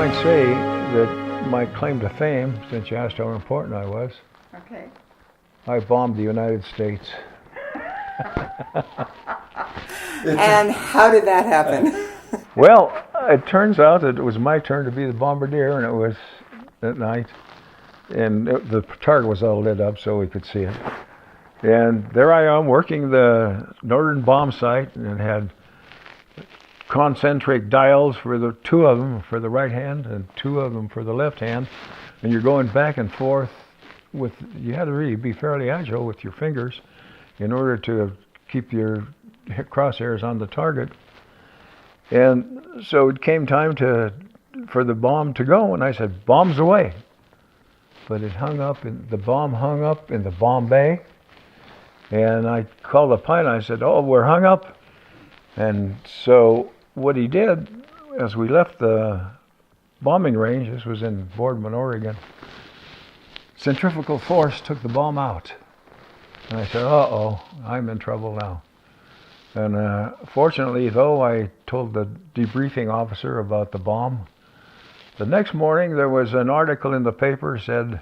might say that my claim to fame, since you asked how important I was, Okay. I bombed the United States. And how did that happen? Well, it turns out that it was my turn to be the bombardier, and it was at night. And the target was all lit up so we could see it. And there I am working the northern bomb site, and it had concentric dials for the two of them for the right hand and two of them for the left hand. And you're going back and forth with, you had to really be fairly agile with your fingers in order to keep your crosshairs on the target. And so it came time for the bomb to go, and I said, bomb's away. But it hung up, the bomb hung up in the bomb bay. And I called the pilot, I said, oh, we're hung up. And so what he did, as we left the bombing range, this was in Boardman, Oregon, centrifugal force took the bomb out. And I said, uh-oh, I'm in trouble now. And fortunately, though, I told the debriefing officer about the bomb. The next morning, there was an article in the paper said,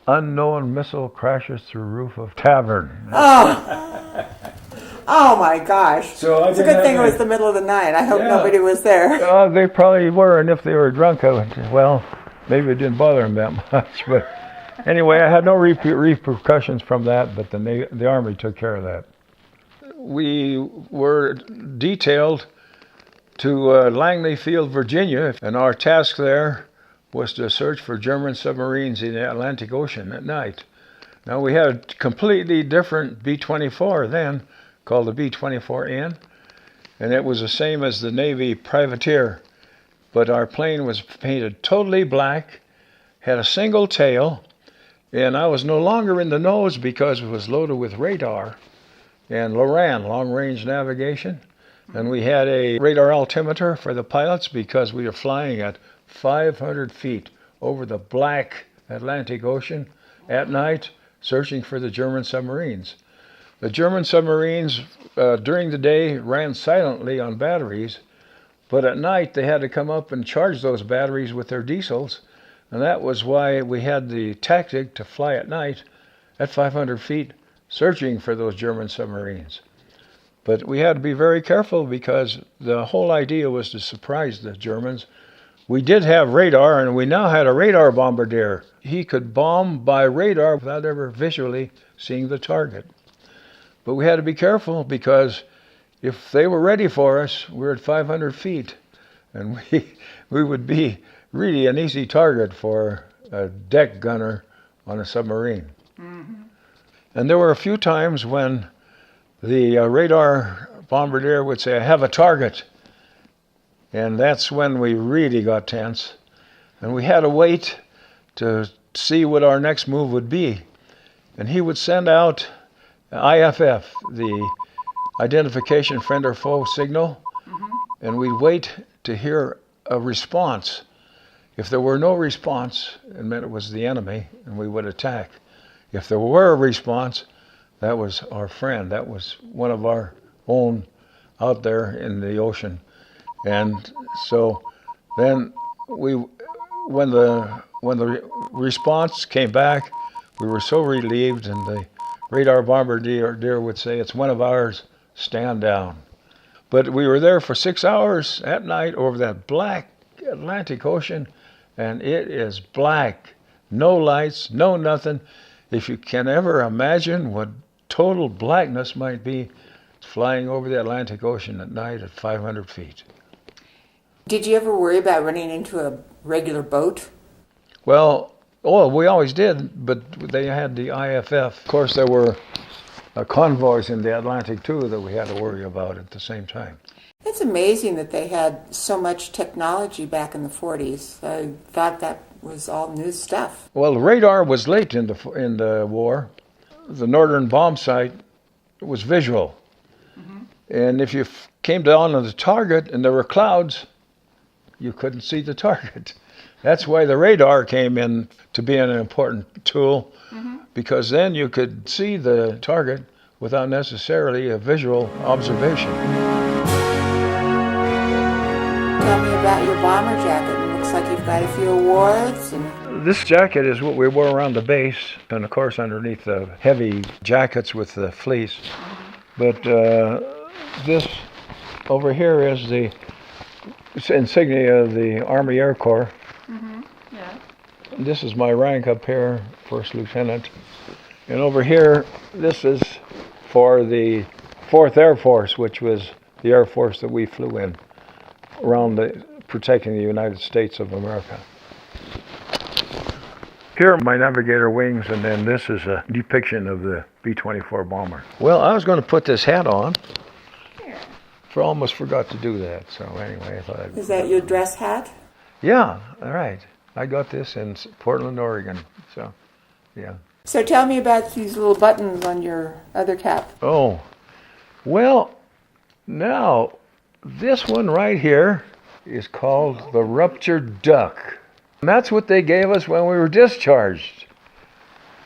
unknown missile crashes through roof of tavern. Oh, oh my gosh. So it's a good thing it was the middle of the night. I hope nobody was there. They probably were, and if they were drunk, well, maybe it didn't bother them that much. But anyway, I had no repercussions from that, but the Army took care of that. We were detailed to Langley Field, Virginia, and our task there was to search for German submarines in the Atlantic Ocean at night. Now, we had a completely different B-24 then, called the B-24N, and it was the same as the Navy privateer, but our plane was painted totally black, had a single tail, and I was no longer in the nose because it was loaded with radar and LORAN, long-range navigation. And we had a radar altimeter for the pilots because we were flying at 500 feet over the black Atlantic Ocean at night, searching for the German submarines. The German submarines, during the day, ran silently on batteries, but at night they had to come up and charge those batteries with their diesels, and that was why we had the tactic to fly at night at 500 feet, searching for those German submarines. But we had to be very careful because the whole idea was to surprise the Germans. We did have radar, and we now had a radar bombardier. He could bomb by radar without ever visually seeing the target. But we had to be careful because if they were ready for us, we were at 500 feet, and we would be really an easy target for a deck gunner on a submarine. Mm-hmm. And there were a few times when the radar bombardier would say, I have a target. And that's when we really got tense. And we had to wait to see what our next move would be. And he would send out IFF, the identification friend or foe signal, and we'd wait to hear a response. If there were no response, it meant it was the enemy, and we would attack. If there were a response, that was our friend. That was one of our own out there in the ocean. And so then when the response came back, we were so relieved, and the radar bombardier would say, it's one of ours, stand down. But we were there for 6 hours at night over that black Atlantic Ocean, and it is black. No lights, no nothing. If you can ever imagine what total blackness might be, flying over the Atlantic Ocean at night at 500 feet. Did you ever worry about running into a regular boat? Well, we always did, but they had the IFF. Of course, there were convoys in the Atlantic, too, that we had to worry about at the same time. It's amazing that they had so much technology back in the 40s. I thought that was all new stuff. Well, radar was late in the war. The northern bomb site was visual. Mm-hmm. And if you came down on the target and there were clouds, you couldn't see the target. That's why the radar came in to be an important tool, because then you could see the target without necessarily a visual observation. Tell me about your bomber jacket and looks like you've got a few awards. And This jacket is what we wore around the base, and of course underneath the heavy jackets with the fleece. But this over here is the insignia of the Army Air Corps. yeah. This is my rank up here, First Lieutenant. And over here, this is for the 4th Air Force, which was the Air Force that we flew in around protecting the United States of America. Here are my Navigator wings, and then this is a depiction of the B-24 bomber. Well, I was going to put this hat on. Almost forgot to do that, so anyway, I thought I'd... Is that your dress hat? Yeah, all right. I got this in Portland, Oregon, so, yeah. So tell me about these little buttons on your other cap. Oh, well, now, this one right here is called the ruptured duck. And that's what they gave us when we were discharged.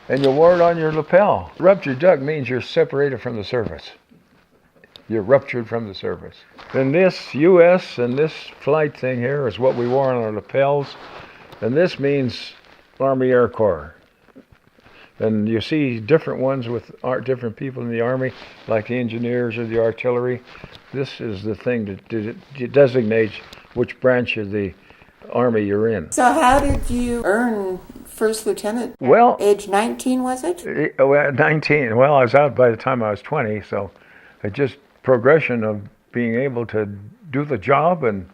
And you wore it on your lapel. Ruptured duck means you're separated from the service. You're ruptured from the service. And this U.S. and this flight thing here is what we wore on our lapels. And this means Army Air Corps. And you see different ones with different people in the Army, like the engineers or the artillery. This is the thing that designates which branch of the Army you're in. So how did you earn First Lieutenant? Well, age 19, was it? 19. Well, I was out by the time I was 20, so it just progression of being able to do the job, and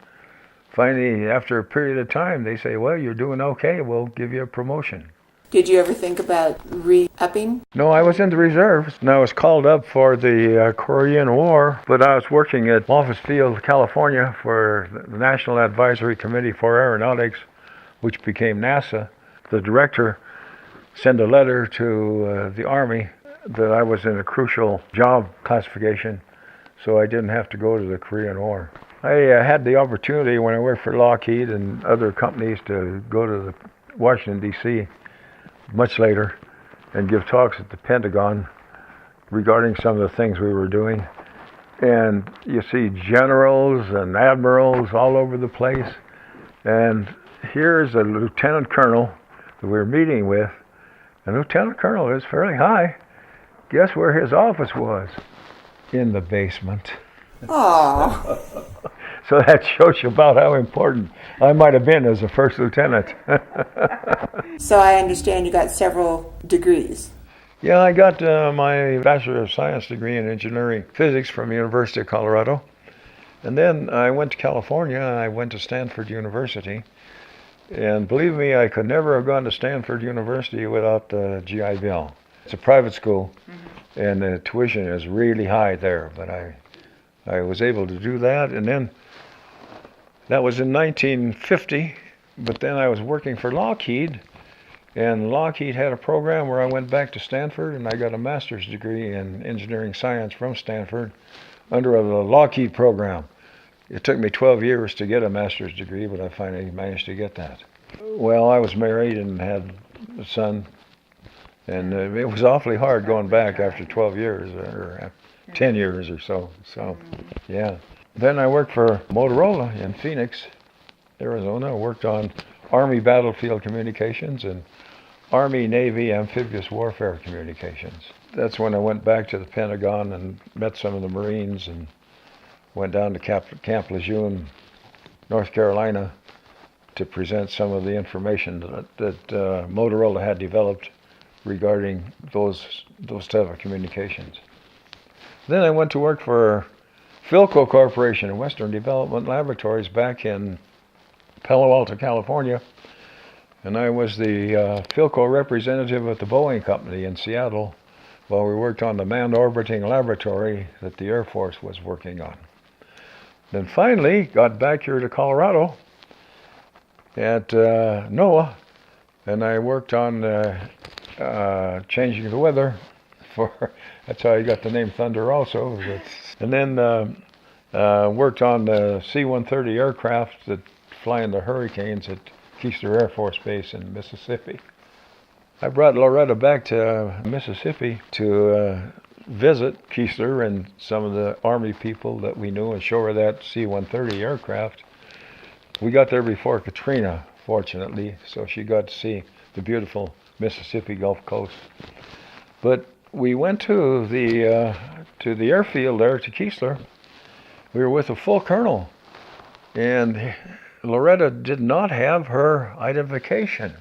finally, after a period of time, they say, well, you're doing okay, we'll give you a promotion. Did you ever think about re-upping? No, I was in the reserves, and I was called up for the Korean War, but I was working at Office Field, California for the National Advisory Committee for Aeronautics, which became NASA. The director sent a letter to the Army that I was in a crucial job classification, so I didn't have to go to the Korean War. I had the opportunity when I worked for Lockheed and other companies to go to the Washington, D.C. much later and give talks at the Pentagon regarding some of the things we were doing. And you see generals and admirals all over the place. And here's a lieutenant colonel that we were meeting with. And Lieutenant Colonel is fairly high. Guess where his office was? In the basement. Oh. So that shows you about how important I might have been as a first lieutenant. So I understand you got several degrees. Yeah, I got my Bachelor of Science degree in Engineering Physics from the University of Colorado. And then I went to California. I went to Stanford University. And believe me, I could never have gone to Stanford University without the GI Bill. It's a private school, and the tuition is really high there. But I was able to do that. And then that was in 1950. But then I was working for Lockheed. And Lockheed had a program where I went back to Stanford, and I got a master's degree in engineering science from Stanford under the Lockheed program. It took me 12 years to get a master's degree, but I finally managed to get that. Well, I was married and had a son, and it was awfully hard going back after 12 years, or 10 years or so. So, yeah. Then I worked for Motorola in Phoenix, Arizona. I worked on Army battlefield communications and Army Navy amphibious warfare communications. That's when I went back to the Pentagon and met some of the Marines and went down to Camp Lejeune, North Carolina, to present some of the information that Motorola had developed regarding those type of communications. Then I went to work for Philco Corporation in Western Development Laboratories back in Palo Alto, California. And I was the Philco representative at the Boeing Company in Seattle while we worked on the manned orbiting laboratory that the Air Force was working on. Then finally got back here to Colorado at NOAA, and I worked on changing the weather. That's how I got the name Thunder also. And then worked on the C-130 aircraft that fly into hurricanes at Keesler Air Force Base in Mississippi. I brought Loretta back to Mississippi to visit Keesler and some of the Army people that we knew and show her that C-130 aircraft. We got there before Katrina, fortunately, so she got to see the beautiful Mississippi Gulf Coast. But we went to the airfield there, to Keesler. We were with a full colonel, and Loretta did not have her identification.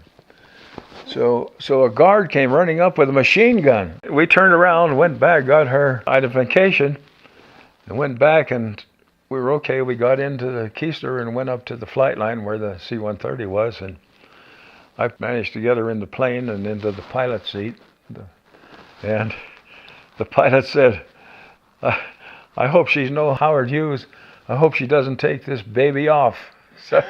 So a guard came running up with a machine gun. We turned around, went back, got her identification, and went back, and we were okay. We got into the Keesler and went up to the flight line where the C-130 was, and I managed to get her in the plane and into the pilot seat. And the pilot said, I hope she's no Howard Hughes. I hope she doesn't take this baby off. So